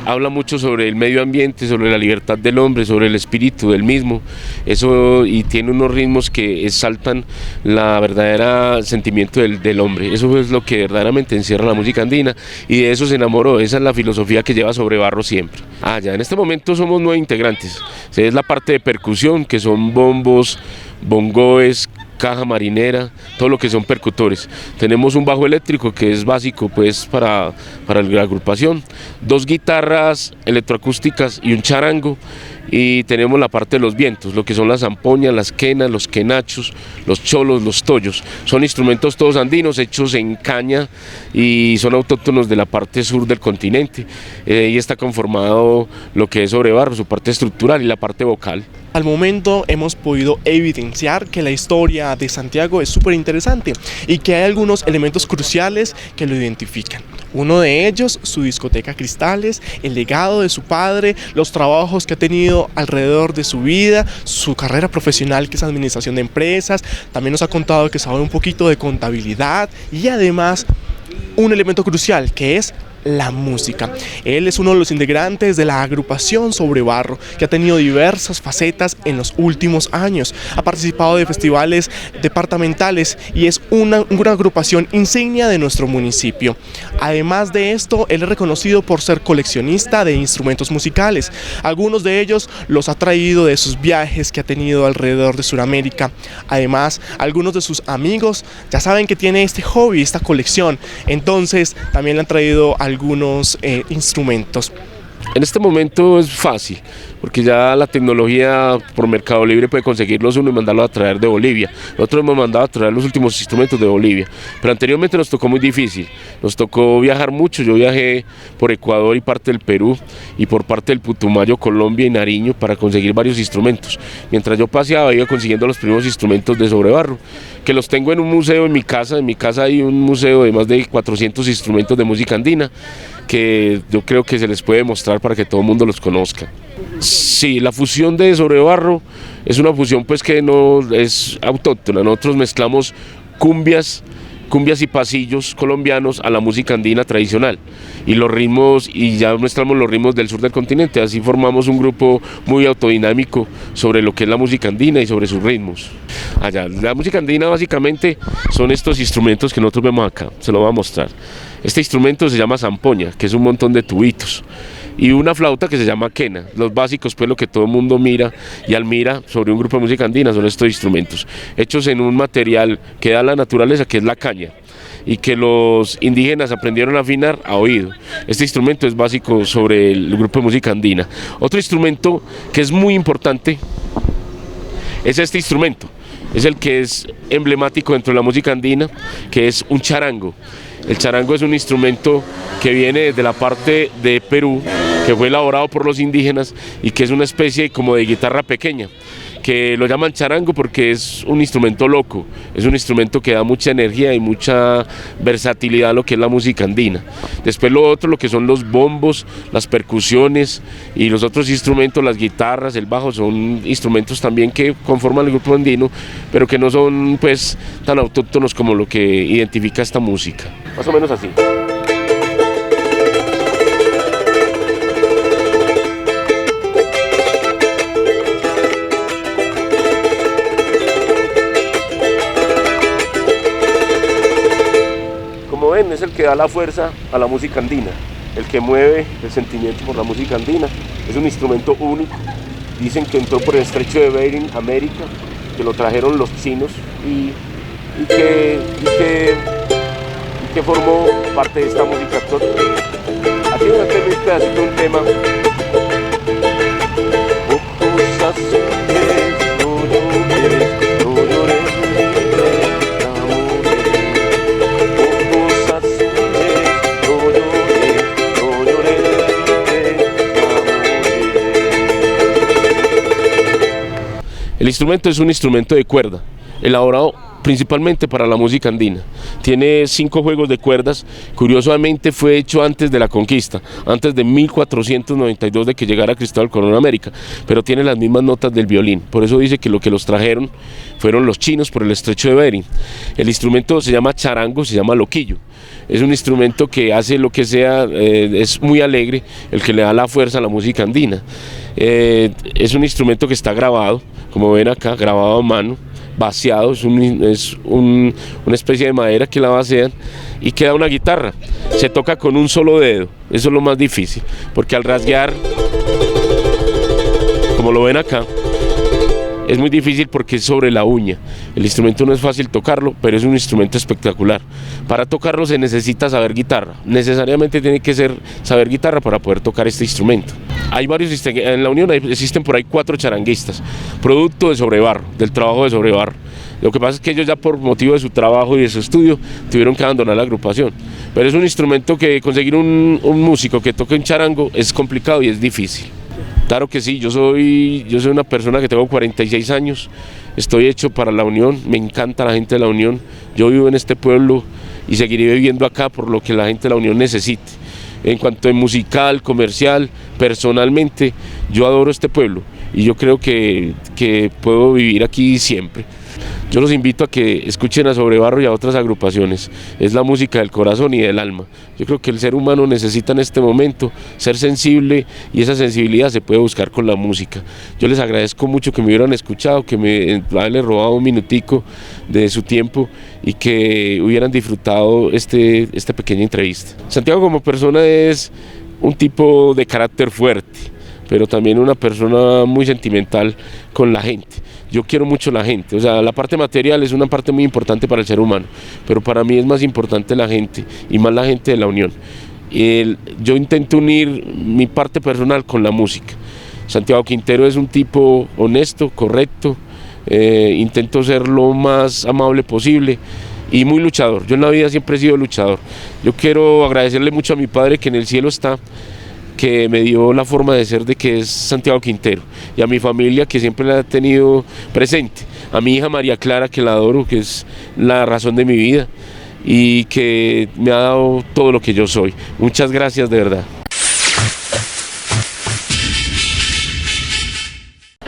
Speaker 2: habla mucho sobre el medio ambiente, sobre la libertad del hombre, sobre el espíritu del mismo. Eso, y tiene unos ritmos que exaltan la verdadera sentimiento del hombre. Eso es lo que verdaderamente encierra la música andina, y de eso se enamoró. Esa es la filosofía que lleva Sobre Barro siempre. Ya en este momento somos 9 integrantes. Es la parte de percusión, que son bombos, bongoes, caja marinera, todo lo que son percutores. Tenemos un bajo eléctrico que es básico pues para la agrupación, 2 guitarras electroacústicas y un charango, y tenemos la parte de los vientos, lo que son las zampoñas, las quenas, los quenachos, los cholos, los tollos. Son instrumentos todos andinos, hechos en caña, y son autóctonos de la parte sur del continente. Y está conformado lo que es Sobre Barro, su parte estructural y la parte vocal.
Speaker 1: Al momento hemos podido evidenciar que la historia de Santiago es súper interesante y que hay algunos elementos cruciales que lo identifican. Uno de ellos, su discoteca Cristales, el legado de su padre, los trabajos que ha tenido alrededor de su vida, su carrera profesional, que es administración de empresas. También nos ha contado que sabe un poquito de contabilidad, y además un elemento crucial, que es la música. Él es uno de los integrantes de la agrupación Sobre Barro, que ha tenido diversas facetas en los últimos años. Ha participado de festivales departamentales y es una agrupación insignia de nuestro municipio. Además de esto, él es reconocido por ser coleccionista de instrumentos musicales. Algunos de ellos los ha traído de sus viajes que ha tenido alrededor de Sudamérica. Además, algunos de sus amigos ya saben que tiene este hobby, esta colección. Entonces, también le han traído algunos instrumentos.
Speaker 2: En este momento es fácil, porque ya la tecnología por Mercado Libre puede conseguirlos uno y mandarlos a traer de Bolivia. Nosotros hemos mandado a traer los últimos instrumentos de Bolivia, pero anteriormente nos tocó muy difícil, nos tocó viajar mucho. Yo viajé por Ecuador y parte del Perú, y por parte del Putumayo, Colombia y Nariño, para conseguir varios instrumentos. Mientras yo paseaba, iba consiguiendo los primeros instrumentos de Sobre Barro, que los tengo en un museo en mi casa. En mi casa hay un museo de más de 400 instrumentos de música andina, que yo creo que se les puede mostrar para que todo el mundo los conozca. Sí, la fusión de Sobre Barro es una fusión pues que no es autóctona. Nosotros mezclamos cumbias y pasillos colombianos a la música andina tradicional, y los ritmos, y ya mezclamos los ritmos del sur del continente. Así formamos un grupo muy autodinámico sobre lo que es la música andina y sobre sus ritmos. La música andina básicamente son estos instrumentos que nosotros vemos acá, se lo voy a mostrar. Este instrumento se llama zampoña, que es un montón de tubitos, y una flauta que se llama quena. Los básicos, pues lo que todo el mundo mira y admira sobre un grupo de música andina son estos instrumentos, hechos en un material que da la naturaleza, que es la caña, y que los indígenas aprendieron a afinar a oído. Este instrumento es básico sobre el grupo de música andina. Otro instrumento que es muy importante es este instrumento, es el que es emblemático dentro de la música andina, que es un charango. El charango es un instrumento que viene desde la parte de Perú, que fue elaborado por los indígenas y que es una especie como de guitarra pequeña, que lo llaman charango porque es un instrumento loco, es un instrumento que da mucha energía y mucha versatilidad a lo que es la música andina. Después lo otro, lo que son los bombos, las percusiones y los otros instrumentos, las guitarras, el bajo, son instrumentos también que conforman el grupo andino, pero que no son pues tan autóctonos como lo que identifica esta música. Más o menos así. Es el que da la fuerza a la música andina, el que mueve el sentimiento por la música andina. Es un instrumento único, dicen que entró por el estrecho de Bering, América, que lo trajeron los chinos y que formó parte de esta música autóctona. Aquí voy a hacer un pedacito de un tema. El instrumento es un instrumento de cuerda, elaborado principalmente para la música andina. Tiene 5 juegos de cuerdas, curiosamente fue hecho antes de la conquista, antes de 1492 de que llegara Cristóbal Colón a América, pero tiene las mismas notas del violín, por eso dice que lo que los trajeron fueron los chinos por el estrecho de Bering. El instrumento se llama charango, se llama loquillo. Es un instrumento que hace lo que sea, es muy alegre, el que le da la fuerza a la música andina. Es un instrumento que está grabado, como ven acá, grabado a mano, vaciado, es una especie de madera que la vacean y queda una guitarra. Se toca con un solo dedo, eso es lo más difícil, porque al rasguear, como lo ven acá, es muy difícil porque es sobre la uña. El instrumento no es fácil tocarlo, pero es un instrumento espectacular. Para tocarlo se necesita saber guitarra, necesariamente tiene que saber guitarra para poder tocar este instrumento. Hay varios, en la Unión existen por ahí 4 charanguistas, producto de Sobrebarro, del trabajo de Sobrebarro. Lo que pasa es que ellos ya por motivo de su trabajo y de su estudio tuvieron que abandonar la agrupación. Pero es un instrumento que conseguir un músico que toque un charango es complicado y es difícil. Claro que sí, yo soy una persona que tengo 46 años, estoy hecho para la Unión, me encanta la gente de la Unión, yo vivo en este pueblo y seguiré viviendo acá por lo que la gente de la Unión necesite. En cuanto a musical, comercial, personalmente, yo adoro este pueblo y yo creo que puedo vivir aquí siempre. Yo los invito a que escuchen a Sobrebarro y a otras agrupaciones. Es la música del corazón y del alma. Yo creo que el ser humano necesita en este momento ser sensible y esa sensibilidad se puede buscar con la música. Yo les agradezco mucho que me hubieran escuchado, que me hayan robado un minutico de su tiempo y que hubieran disfrutado esta pequeña entrevista. Santiago como persona es un tipo de carácter fuerte, pero también una persona muy sentimental con la gente. Yo quiero mucho la gente, o sea, la parte material es una parte muy importante para el ser humano, pero para mí es más importante la gente, y más la gente de la Unión. Yo intento unir mi parte personal con la música. Santiago Quintero es un tipo honesto, correcto, intento ser lo más amable posible y muy luchador. Yo en la vida siempre he sido luchador. Yo quiero agradecerle mucho a mi padre que en el cielo está, que me dio la forma de ser de que es Santiago Quintero, y a mi familia que siempre la ha tenido presente, a mi hija María Clara que la adoro, que es la razón de mi vida y que me ha dado todo lo que yo soy. Muchas gracias de verdad.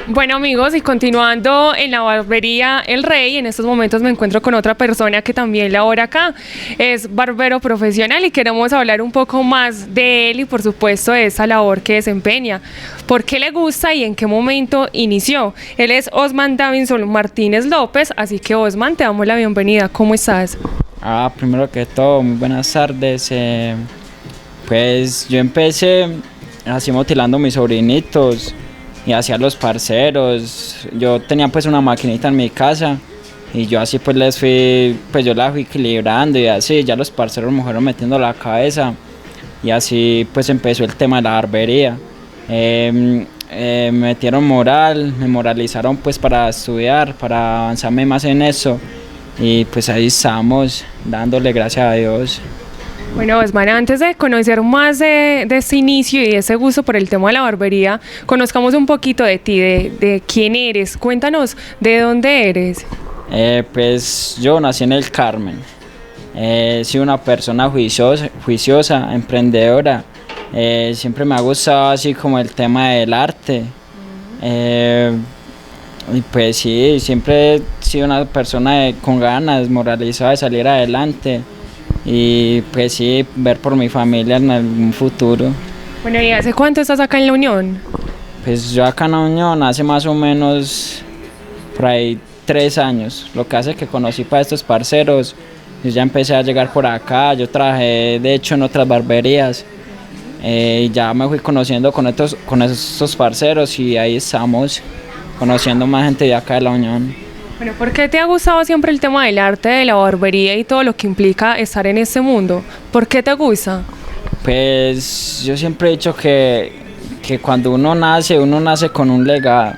Speaker 4: Bueno amigos, y continuando en la barbería El Rey, en estos momentos me encuentro con otra persona que también labora acá, es barbero profesional y queremos hablar un poco más de él y por supuesto de esa labor que desempeña, por qué le gusta y en qué momento inició. Él es Osman Davinson Martínez López, así que Osman, te damos la bienvenida, ¿cómo estás?
Speaker 5: Primero que todo, muy buenas tardes. Pues yo empecé así motilando mis sobrinitos y hacía los parceros. Yo tenía pues una maquinita en mi casa y yo así pues yo la fui equilibrando y así ya los parceros me fueron metiendo la cabeza y así pues empezó el tema de la barbería. Me metieron moral, me moralizaron pues para estudiar, para avanzarme más en eso y pues ahí estamos dándole gracias a Dios.
Speaker 4: Bueno, Osman, antes de conocer más de ese inicio y de ese gusto por el tema de la barbería, conozcamos un poquito de ti, de quién eres. Cuéntanos de dónde eres.
Speaker 5: Pues yo nací en el Carmen. Soy una persona juiciosa, emprendedora. Siempre me ha gustado así como el tema del arte. Y pues sí, siempre he sido una persona con ganas, moralizada de salir adelante. Y pues sí, ver por mi familia en algún futuro.
Speaker 4: Bueno, ¿y hace cuánto estás acá en La Unión?
Speaker 5: Pues yo acá en La Unión hace más o menos por ahí 3 años. Lo que hace que conocí para estos parceros, yo ya empecé a llegar por acá, yo trabajé de hecho en otras barberías. Y ya me fui conociendo con estos parceros y ahí estamos conociendo más gente de acá de La Unión.
Speaker 4: Bueno, ¿por qué te ha gustado siempre el tema del arte, de la barbería y todo lo que implica estar en este mundo? ¿Por qué te gusta?
Speaker 5: Pues yo siempre he dicho que cuando uno nace con un legado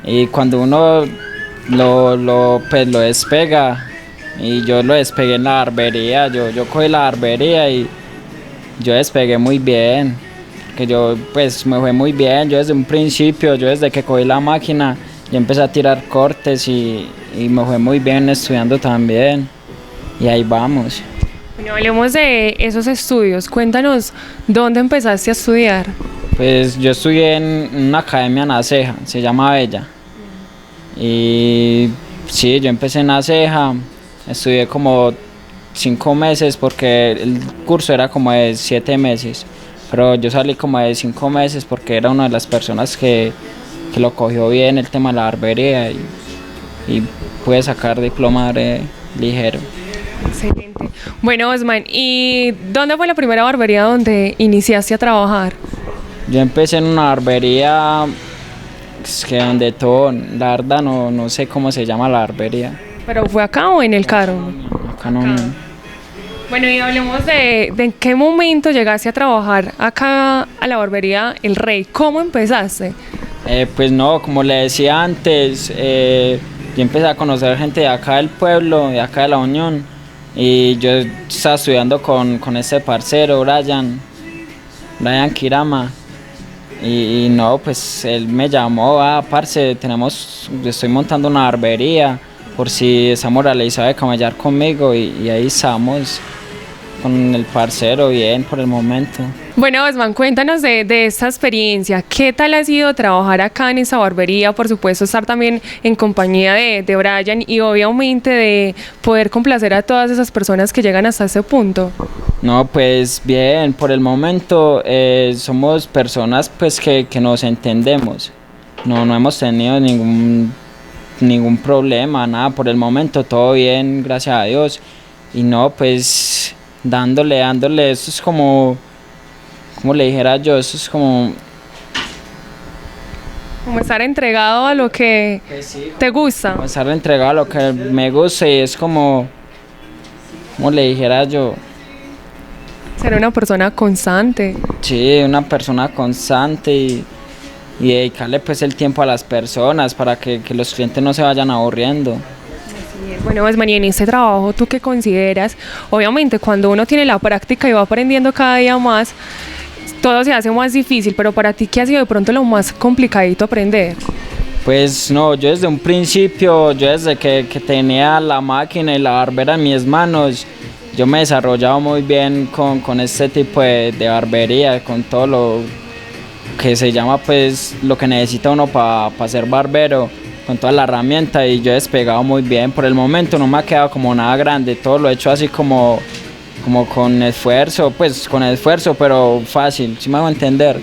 Speaker 5: y cuando uno lo despega, y yo lo despegué en la barbería, yo cogí la barbería y yo despegué muy bien, que yo pues me fue muy bien, yo desde un principio, yo desde que cogí la máquina, yo empecé a tirar cortes y me fue muy bien estudiando también y ahí vamos.
Speaker 4: Bueno, hablemos de esos estudios, cuéntanos dónde empezaste a estudiar.
Speaker 5: Pues yo estudié en una academia en La Ceja, se llama Bella, y sí, yo empecé en La Ceja, estudié como 5 meses porque el curso era como de 7 meses, pero yo salí como de 5 meses porque era una de las personas que lo cogió bien el tema de la barbería y pude sacar diploma ligero.
Speaker 4: Excelente. Bueno, Osman, ¿y dónde fue la primera barbería donde iniciaste a trabajar?
Speaker 5: Yo empecé en una barbería que donde todo, la verdad no sé cómo se llama la barbería.
Speaker 4: ¿Pero fue acá o en el Caro?
Speaker 5: Acá no.
Speaker 4: Bueno, y hablemos de en qué momento llegaste a trabajar acá a la barbería El Rey. ¿Cómo empezaste?
Speaker 5: Pues no, como le decía antes, yo empecé a conocer gente de acá del pueblo, de acá de La Unión, y yo estaba estudiando con este parcero, Brian Kirama, y no, pues él me llamó, parce, estoy montando una barbería, por si está moralizado de camellar conmigo, y ahí estamos con el parcero bien por el momento.
Speaker 4: Bueno, Osman, cuéntanos de esta experiencia. ¿Qué tal ha sido trabajar acá en esa barbería? Por supuesto, estar también en compañía de Brian y obviamente de poder complacer a todas esas personas que llegan hasta ese punto.
Speaker 5: No, pues bien, por el momento somos personas pues que nos entendemos. No hemos tenido ningún problema, nada, por el momento todo bien, gracias a Dios. Y no, pues dándole, esto es como le dijera yo, eso es como
Speaker 4: estar entregado a lo que
Speaker 5: sí,
Speaker 4: te gusta.
Speaker 5: Como estar entregado a lo que me gusta y es como le dijera yo.
Speaker 4: Ser una persona constante.
Speaker 5: Sí, una persona constante y dedicarle pues el tiempo a las personas para que los clientes no se vayan aburriendo.
Speaker 4: Bueno, Osman, y en este trabajo, ¿tú qué consideras? Obviamente, cuando uno tiene la práctica y va aprendiendo cada día más, todo se hace más difícil, pero para ti, ¿qué ha sido de pronto lo más complicadito aprender?
Speaker 5: Pues no, yo desde un principio, yo desde que tenía la máquina y la barbera en mis manos, yo me he desarrollado muy bien con este tipo de barbería, con todo lo que se llama pues lo que necesita uno para ser barbero, con toda la herramienta, y yo he despegado muy bien. Por el momento no me ha quedado como nada grande, todo lo he hecho así como con esfuerzo, pero fácil, ¿sí me hago entender?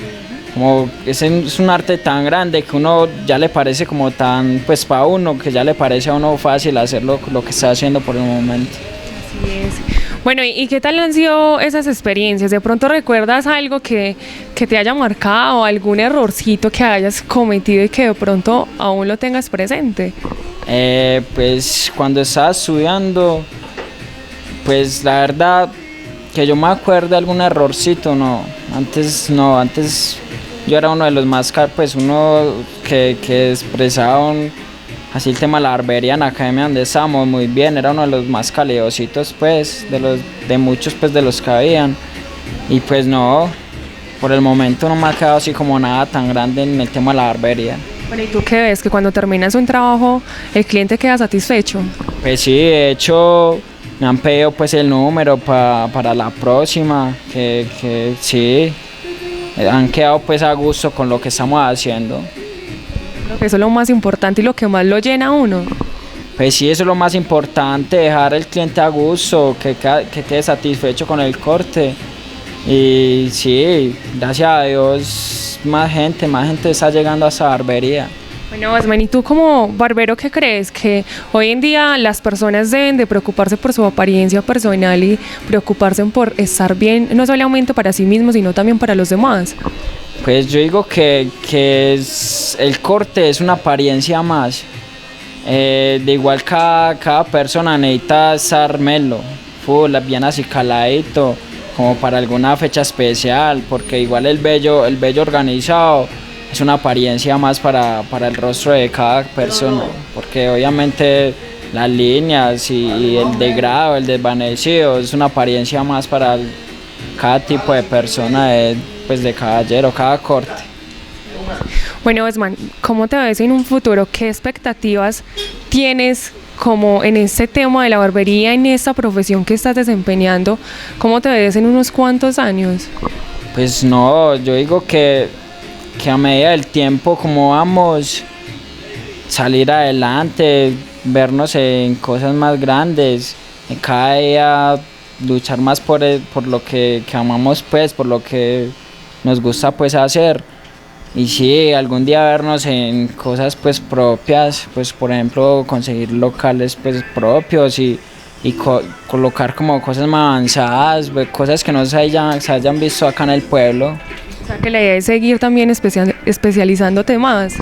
Speaker 5: Como es un arte tan grande que uno ya le parece como tan, pues para uno, que ya le parece a uno fácil hacer lo que está haciendo por el momento.
Speaker 4: Así es. Bueno, ¿y qué tal han sido esas experiencias? ¿De pronto recuerdas algo que te haya marcado, algún errorcito que hayas cometido y que de pronto aún lo tengas presente?
Speaker 5: Pues cuando estaba estudiando, pues la verdad que yo me acuerdo de algún errorcito, antes yo era uno de los más, pues uno que expresaba así el tema de la barbería en la academia donde estábamos muy bien, era uno de los más calidositos pues, de muchos pues de los que habían, y pues no, por el momento no me ha quedado así como nada tan grande en el tema de la barbería.
Speaker 4: Bueno, ¿y tú qué ves? ¿Que cuando terminas un trabajo el cliente queda satisfecho?
Speaker 5: Pues sí, de hecho me han pedido pues el número para la próxima, que sí, han quedado pues a gusto con lo que estamos haciendo.
Speaker 4: Creo que eso es lo más importante y lo que más lo llena a uno.
Speaker 5: Pues sí, eso es lo más importante, dejar al cliente a gusto, que quede satisfecho con el corte. Y sí, gracias a Dios, más gente está llegando a esa barbería.
Speaker 4: Bueno, Osman, ¿y tú como barbero qué crees? ¿Que hoy en día las personas deben de preocuparse por su apariencia personal y preocuparse por estar bien, no solamente para sí mismos, sino también para los demás?
Speaker 5: Pues yo digo que el corte es una apariencia más. De igual cada persona necesita estar melo, bien así caladito, como para alguna fecha especial, porque igual el vello organizado es una apariencia más para el rostro de cada persona, porque obviamente las líneas y el degradado, el desvanecido es una apariencia más para cada tipo de persona, pues de caballero, cada corte.
Speaker 4: Bueno, Osman, ¿cómo te ves en un futuro? ¿Qué expectativas tienes como en este tema de la barbería, en esta profesión que estás desempeñando? ¿Cómo te ves en unos cuantos años?
Speaker 5: Pues no, yo digo que a medida del tiempo, como vamos, salir adelante, vernos en cosas más grandes, cada día luchar más por lo que amamos, pues, por lo que nos gusta pues hacer. Y sí, algún día vernos en cosas pues propias, pues por ejemplo conseguir locales pues propios y colocar como cosas más avanzadas, pues, cosas que no se hayan visto acá en el pueblo.
Speaker 4: O sea, que la idea es seguir también especializándote más.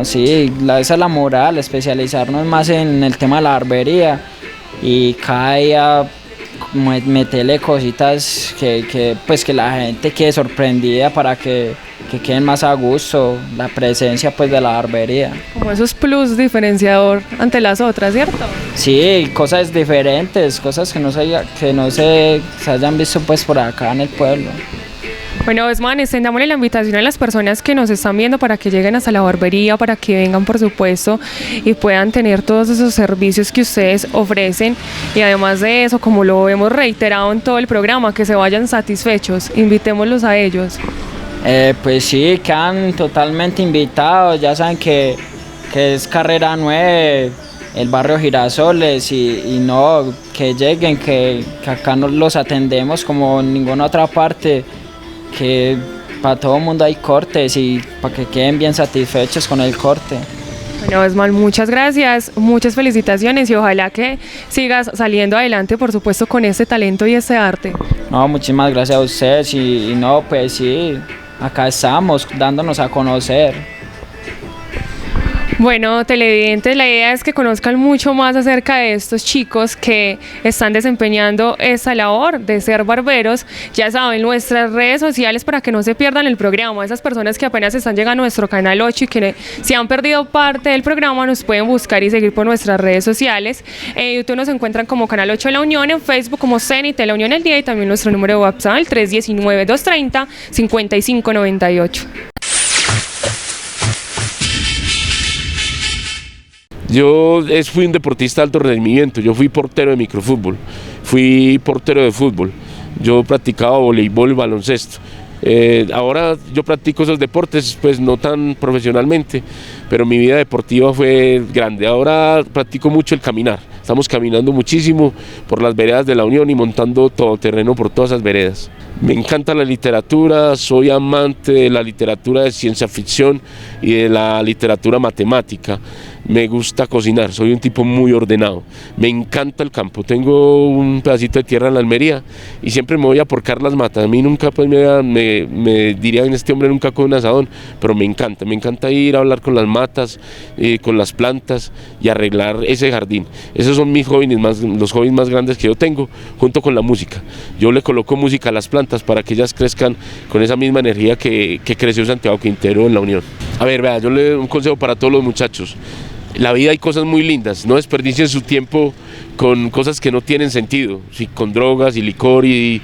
Speaker 5: Sí, esa es la moral, especializarnos más en el tema de la barbería y cada día meterle cositas que la gente quede sorprendida para que queden más a gusto la presencia pues de la barbería.
Speaker 4: Como esos plus diferenciador ante las otras, ¿cierto?
Speaker 5: Sí, cosas diferentes, cosas que no se hayan visto pues por acá en el pueblo.
Speaker 4: Bueno, Osman, extendámosle la invitación a las personas que nos están viendo para que lleguen hasta la barbería, para que vengan, por supuesto, y puedan tener todos esos servicios que ustedes ofrecen. Y además de eso, como lo hemos reiterado en todo el programa, que se vayan satisfechos. Invitémoslos a ellos.
Speaker 5: Pues sí, quedan totalmente invitados. Ya saben que es Carrera 9, el barrio Girasoles, y no, que lleguen, que acá nos los atendemos como en ninguna otra parte, que para todo el mundo hay cortes y para que queden bien satisfechos con el corte.
Speaker 4: Bueno, Osman, muchas gracias, muchas felicitaciones y ojalá que sigas saliendo adelante, por supuesto, con este talento y este arte.
Speaker 5: No, muchísimas gracias a ustedes y no, pues sí, acá estamos dándonos a conocer.
Speaker 4: Bueno, televidentes, la idea es que conozcan mucho más acerca de estos chicos que están desempeñando esta labor de ser barberos. Ya saben, nuestras redes sociales para que no se pierdan el programa. Esas personas que apenas están llegando a nuestro Canal 8 y que se han perdido parte del programa, nos pueden buscar y seguir por nuestras redes sociales. En YouTube nos encuentran como Canal 8 de la Unión, en Facebook como Cenit de la Unión El Día y también nuestro número de WhatsApp, el 319-230-5598.
Speaker 2: Yo fui un deportista de alto rendimiento, yo fui portero de microfútbol, fui portero de fútbol, yo practicaba voleibol y baloncesto. Ahora yo practico esos deportes, pues no tan profesionalmente, pero mi vida deportiva fue grande. Ahora practico mucho el caminar, estamos caminando muchísimo por las veredas de la Unión y montando todoterreno por todas esas veredas. Me encanta la literatura, soy amante de la literatura de ciencia ficción y de la literatura matemática. me gusta cocinar, soy un tipo muy ordenado, me encanta el campo, tengo un pedacito de tierra en la Almería y siempre me voy a porcar las matas. A mí nunca pues me dirían, este hombre nunca con un asadón, pero me encanta ir a hablar con las matas, con las plantas y arreglar ese jardín. Esos son mis hobbies los hobbies más grandes que yo tengo, junto con la música. Yo le coloco música a las plantas para que ellas crezcan con esa misma energía que creció Santiago Quintero en la Unión. A ver, vea, yo le doy un consejo para todos los muchachos. La vida hay cosas muy lindas, no desperdicien su tiempo con cosas que no tienen sentido, sí, con drogas y licor y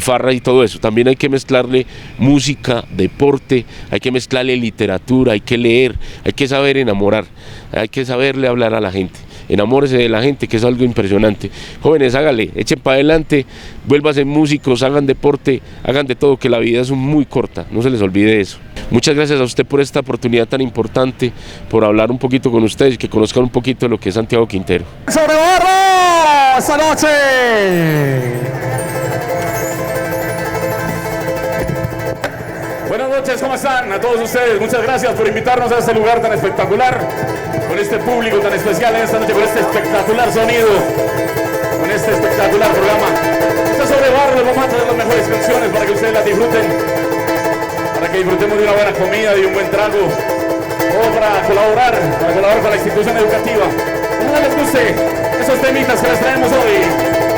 Speaker 2: farra y todo eso. También hay que mezclarle música, deporte, hay que mezclarle literatura, hay que leer, hay que saber enamorar, hay que saberle hablar a la gente. Enamórese de la gente, que es algo impresionante. Jóvenes, hágale, echen para adelante, vuélvanse músicos, hagan deporte, hagan de todo, que la vida es muy corta, no se les olvide eso. Muchas gracias a usted por esta oportunidad tan importante, por hablar un poquito con ustedes y que conozcan un poquito de lo que es Santiago Quintero.
Speaker 6: ¡Sobre barro! ¡Esta noche! Buenas noches, ¿cómo están? A todos ustedes, muchas gracias por invitarnos a este lugar tan espectacular, con este público tan especial en esta noche, con este espectacular sonido, con este espectacular programa. Esto es Sobre Barro, vamos a traer las mejores canciones para que ustedes las disfruten, para que disfrutemos de una buena comida, de un buen trago, o para colaborar con la institución educativa. Ojalá les guste esos temitas que les traemos hoy.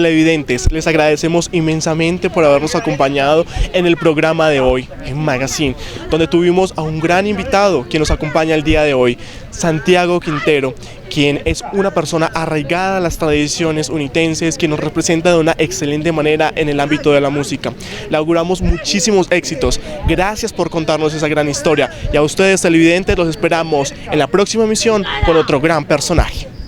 Speaker 1: televidentes, les agradecemos inmensamente por habernos acompañado en el programa de hoy, en Magazine, donde tuvimos a un gran invitado quien nos acompaña el día de hoy, Santiago Quintero, quien es una persona arraigada a las tradiciones unitenses, que nos representa de una excelente manera en el ámbito de la música. Le auguramos muchísimos éxitos. Gracias por contarnos esa gran historia. Y a ustedes, televidentes, los esperamos en la próxima emisión con otro gran personaje.